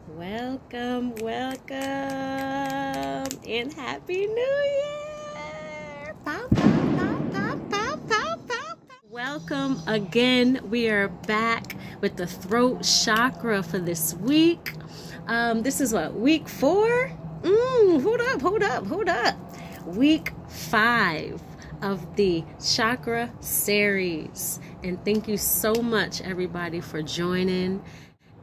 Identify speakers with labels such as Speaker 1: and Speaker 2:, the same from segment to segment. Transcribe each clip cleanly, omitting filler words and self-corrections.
Speaker 1: Welcome, welcome, and Happy New Year! Pow, pow, pow, pow, pow, pow, pow. Welcome again. We are back with the throat chakra for this week. This is what, week 4? Hold up. Week 5 of the chakra series. And thank you so much, everybody, for joining.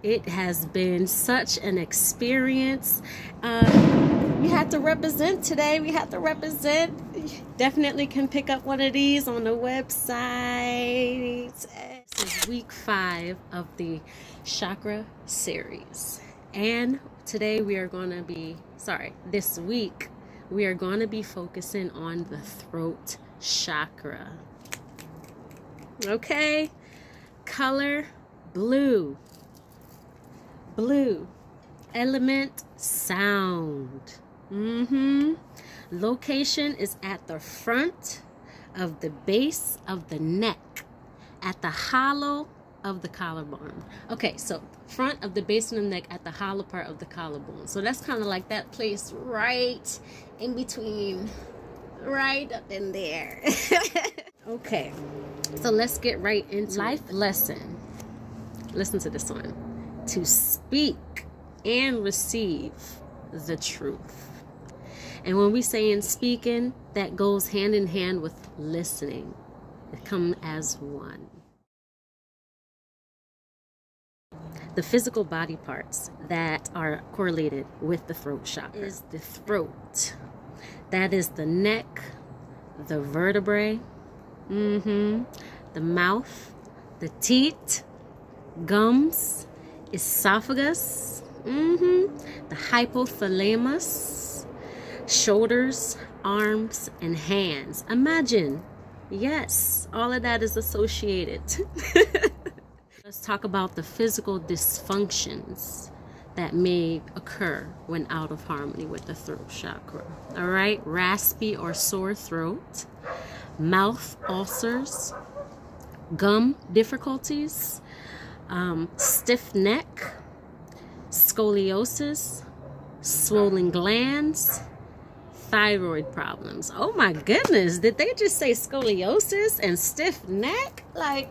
Speaker 1: It has been such an experience. We had to represent today. Definitely can pick up one of these on the website. This is week 5 of the chakra series. And today we are going to be, this week, we are going to be focusing on the throat chakra. Okay? Color, blue. Blue. Element, sound. Location is at the front of the base of the neck, at the hollow of the collarbone. Okay, so front of the base of the neck at the hollow part of the collarbone. So that's kind of like that place right in between, right up in there. Okay, so let's get right into life lesson. Listen to this one. To speak and receive the truth. And when we say in speaking, that goes hand in hand with listening. They come as one. The physical body parts that are correlated with the throat chakra is the throat. That is the neck, the vertebrae, the mouth, the teeth, gums, esophagus, the hypothalamus, shoulders, arms, and hands. Imagine, yes, all of that is associated. Let's talk about the physical dysfunctions that may occur when out of harmony with the throat chakra. All right, raspy or sore throat, mouth ulcers, gum difficulties, stiff neck, scoliosis, swollen glands, thyroid problems. Oh my goodness, did they just say scoliosis and stiff neck? Like,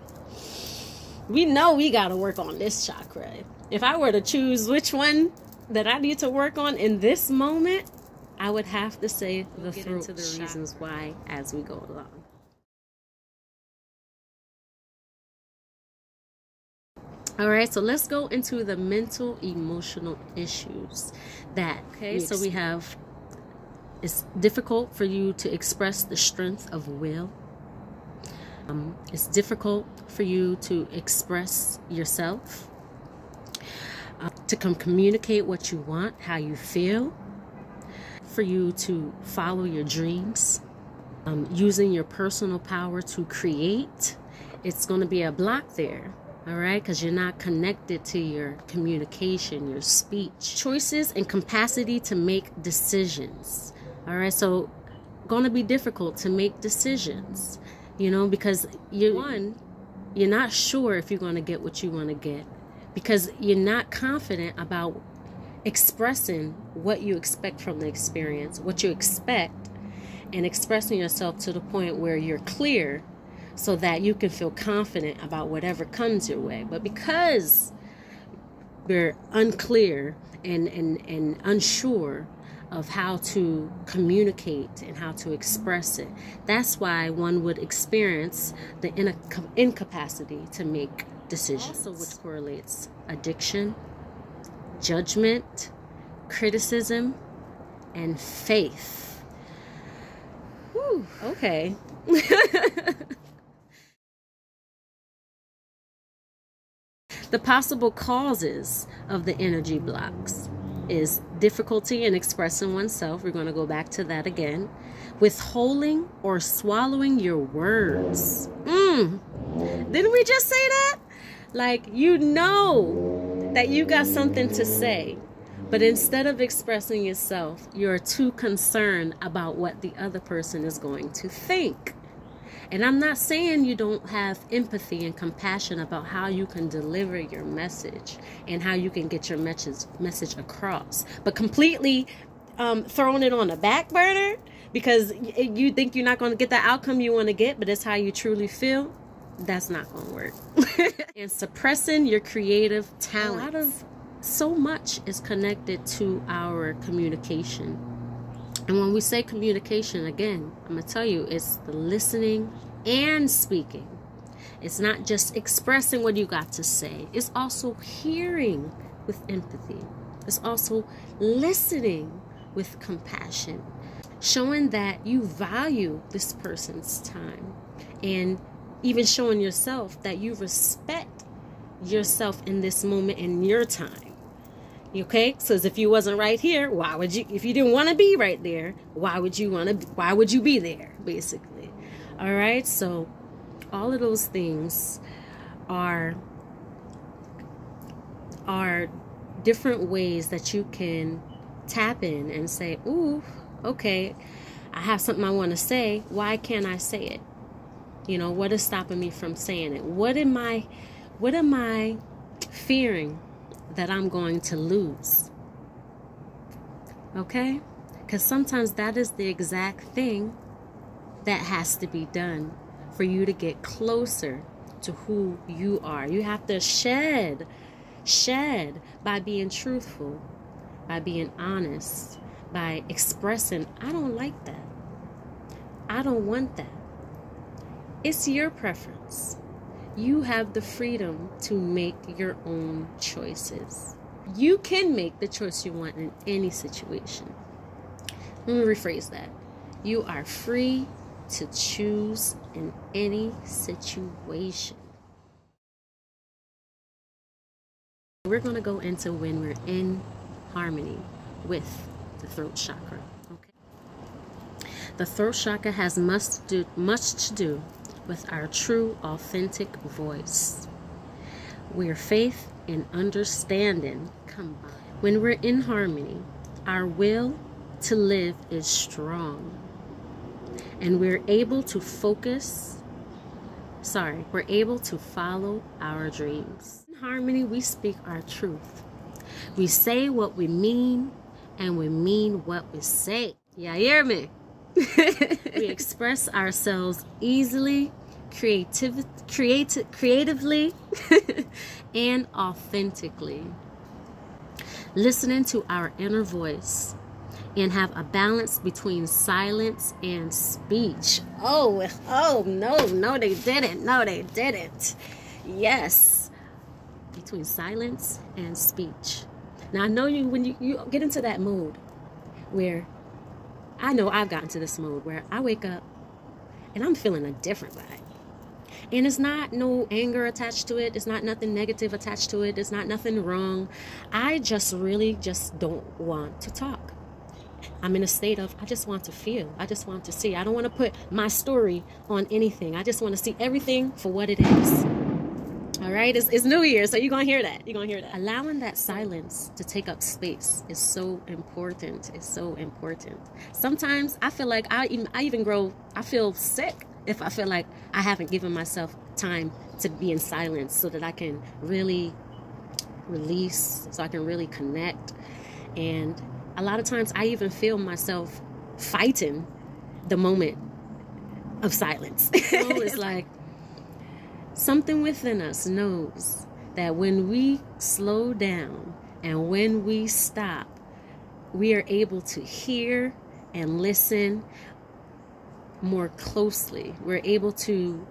Speaker 1: we know we got to work on this chakra. If I were to choose which one that I need to work on in this moment, I would have to say the throat. Get into the reasons why as we go along. All right, so let's go into the mental, emotional issues that, so we have, it's difficult for you to express the strength of will. It's difficult for you to express yourself, to communicate what you want, how you feel, for you to follow your dreams, using your personal power to create. It's going to be a block there. All right, because you're not connected to your communication, your speech. Choices and capacity to make decisions. All right, so going to be difficult to make decisions, because you're not sure if you're going to get what you want to get, because you're not confident about expressing what you expect from the experience, what you expect, and expressing yourself to the point where you're clear, so that you can feel confident about whatever comes your way. But because we're unclear and unsure of how to communicate and how to express it, that's why one would experience the incapacity to make decisions. Also, which correlates addiction, judgment, criticism, and faith. Whew, okay. The possible causes of the energy blocks is difficulty in expressing oneself. We're going to go back to that again. Withholding or swallowing your words. Didn't we just say that? Like, that you got something to say, but instead of expressing yourself, you're too concerned about what the other person is going to think. And I'm not saying you don't have empathy and compassion about how you can deliver your message and how you can get your message across. But completely throwing it on the back burner because you think you're not going to get the outcome you want to get, but it's how you truly feel, that's not going to work. And suppressing your creative talent. So much is connected to our communication. And when we say communication, again, I'm going to tell you, it's the listening and speaking. It's not just expressing what you got to say. It's also hearing with empathy. It's also listening with compassion. Showing that you value this person's time. And even showing yourself that you respect yourself in this moment in your time. Okay, so if you wasn't right here, why would you? If you didn't want to be right there, why would you be there? Basically, all right. So, all of those things are different ways that you can tap in and say, "Ooh, okay, I have something I want to say. Why can't I say it? You know, what is stopping me from saying it? What am I fearing that I'm going to lose?" Okay? Because sometimes that is the exact thing that has to be done for you to get closer to who you are. You have to shed by being truthful, by being honest, by expressing, I don't like that. I don't want that. It's your preference. You have the freedom to make your own choices. You can make the choice you want in any situation. Let me rephrase that. You are free to choose in any situation. We're going to go into when we're in harmony with the throat chakra. Okay. The throat chakra has much to do with our true, authentic voice, where faith and understanding combine. When we're in harmony, our will to live is strong, and we're able to follow our dreams. In harmony, we speak our truth. We say what we mean, and we mean what we say. Yeah, hear me? We express ourselves easily, creatively, and authentically. Listening to our inner voice and have a balance between silence and speech. Oh, no, they didn't. Yes, between silence and speech. Now, I know when you get into that mode where I know I've gotten to this mode where I wake up and I'm feeling a different vibe. And it's not no anger attached to it. It's not nothing negative attached to it. It's not nothing wrong. I just really don't want to talk. I'm in a state of, I just want to feel. I just want to see. I don't want to put my story on anything. I just want to see everything for what it is. All right, it's New Year, so you're going to hear that. Allowing that silence to take up space is so important. It's so important. Sometimes I feel like I feel sick if I feel like I haven't given myself time to be in silence so that I can really release, so I can really connect. And a lot of times I even feel myself fighting the moment of silence. So it's like, something within us knows that when we slow down and when we stop, we are able to hear and listen more closely. We're able to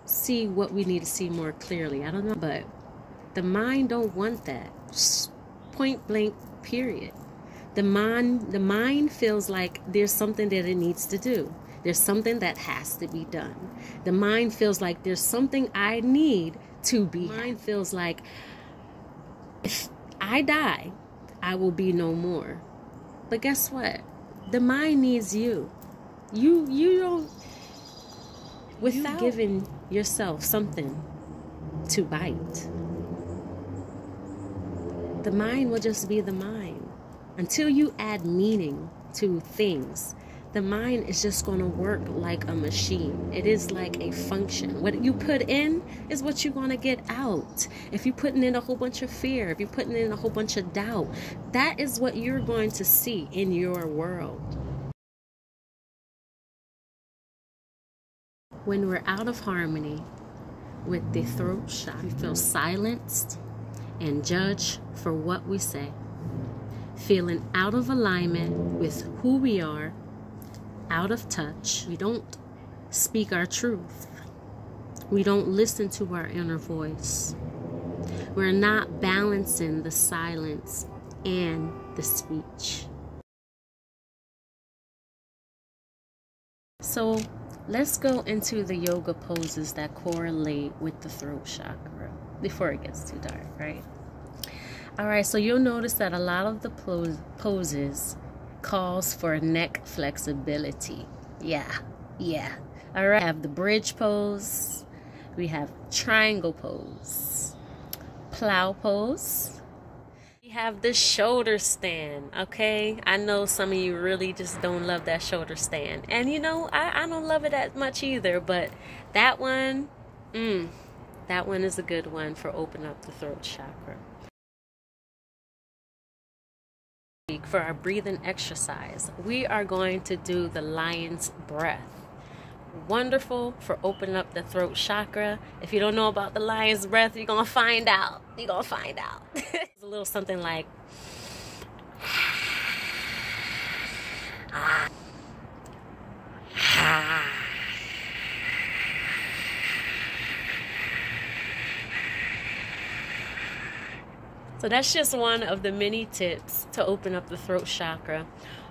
Speaker 1: see what we need to see more clearly. I don't know, but the mind don't want that. Point blank, period. The mind feels like there's something that it needs to do. There's something that has to be done. The mind feels like there's something I need to be. The mind feels like if I die, I will be no more. But guess what? The mind needs you. You don't, without giving yourself something to bite, the mind will just be the mind. Until you add meaning to things, the mind is just going to work like a machine. It is like a function. What you put in is what you're going to get out. If you're putting in a whole bunch of fear, if you're putting in a whole bunch of doubt, that is what you're going to see in your world. When we're out of harmony with the throat chakra, we feel silenced and judged for what we say. Feeling out of alignment with who we are, out of touch. We don't speak our truth. We don't listen to our inner voice. We're not balancing the silence and the speech. So let's go into the yoga poses that correlate with the throat chakra before it gets too dark, right? All right, so you'll notice that a lot of the poses calls for neck flexibility. Yeah. All right, we have the bridge pose. We have triangle pose, plow pose. We have the shoulder stand, okay? I know some of you really just don't love that shoulder stand. And you know, I don't love it that much either, but that one is a good one for opening up the throat chakra. For our breathing exercise, we are going to do the lion's breath. Wonderful for opening up the throat chakra. If you don't know about the lion's breath, you're gonna find out. It's a little something like so that's just one of the many tips to open up the throat chakra.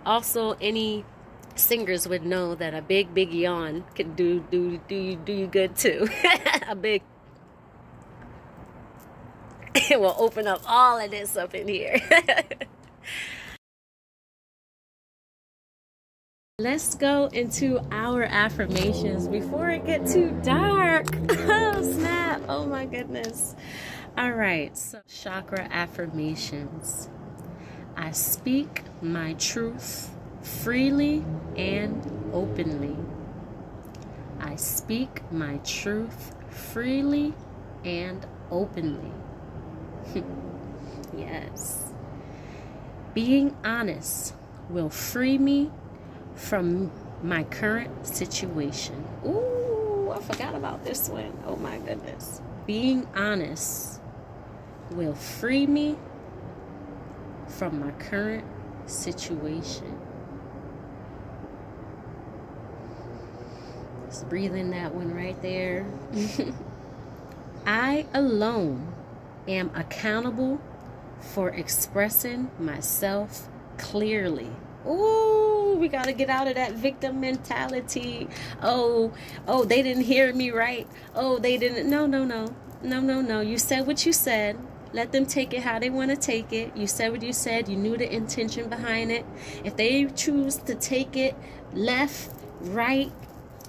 Speaker 1: Also, any singers would know that a big yawn can do you good too. A big it will open up all of this up in here. Let's go into our affirmations before it gets too dark. Oh snap, oh my goodness. All right, so chakra affirmations. I speak my truth freely and openly. I speak my truth freely and openly. Yes. Being honest will free me from my current situation. Ooh, I forgot about this one. Oh my goodness. Being honest will free me from my current situation. Just breathe in that one right there. I alone am accountable for expressing myself clearly. Ooh, we got to get out of that victim mentality. Oh, they didn't hear me right. Oh, they didn't. No. You said what you said. Let them take it how they want to take it. You said what you said. You knew the intention behind it. If they choose to take it left, right,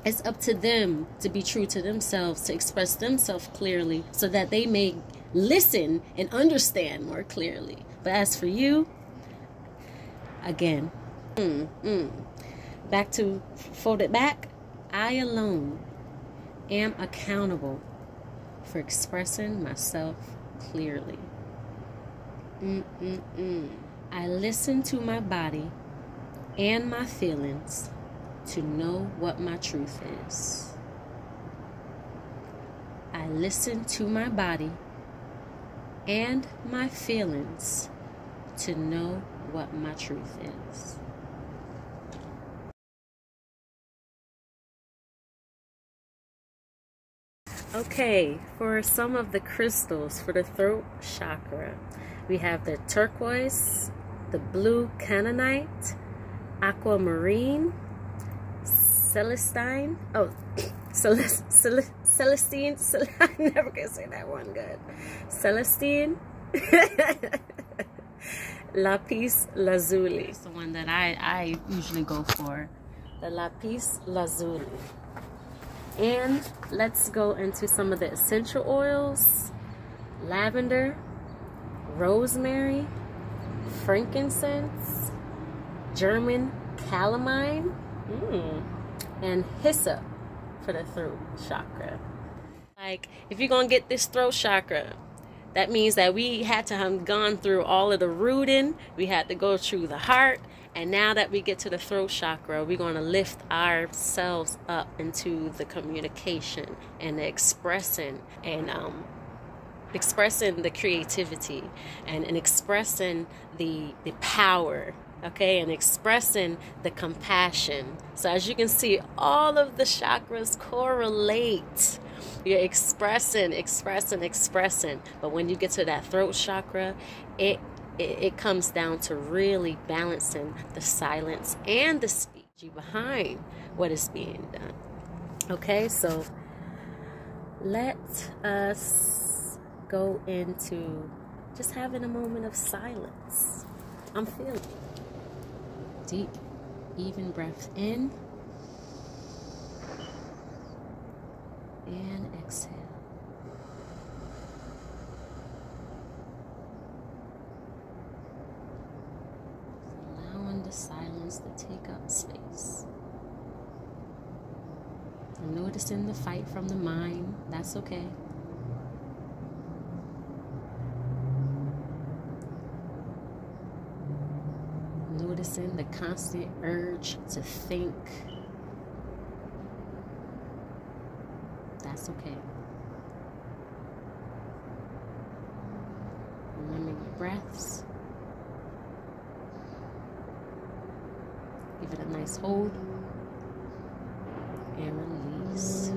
Speaker 1: it's up to them to be true to themselves, to express themselves clearly so that they may listen and understand more clearly. But as for you, again, back to fold it back. I alone am accountable for expressing myself clearly. I listen to my body and my feelings to know what my truth is. I listen to my body and my feelings to know what my truth is. Okay, for some of the crystals for the throat chakra, we have the turquoise, the blue canonite, aquamarine, celestine. Oh, Celestine. I never can say that one good. Celestine. Lapis lazuli. It's the one that I usually go for. The lapis lazuli. And let's go into some of the essential oils. Lavender, rosemary, frankincense, German calamine, And hyssop for the throat chakra. Like, if you're going to get this throat chakra, that means that we had to have gone through all of the rooting. We had to go through the heart. And now that we get to the throat chakra, we're going to lift ourselves up into the communication and the expressing and expressing the creativity and expressing the power, okay, and expressing the compassion. So as you can see, all of the chakras correlate. You're expressing. But when you get to that throat chakra, it comes down to really balancing the silence and the speech behind what is being done. Okay, so let us go into just having a moment of silence. I'm feeling deep, even breath in and exhale. Allowing the silence to take up space. And noticing the fight from the mind. That's okay. Noticing the constant urge to think. That's okay. Remember your breaths. Give it a nice hold and release.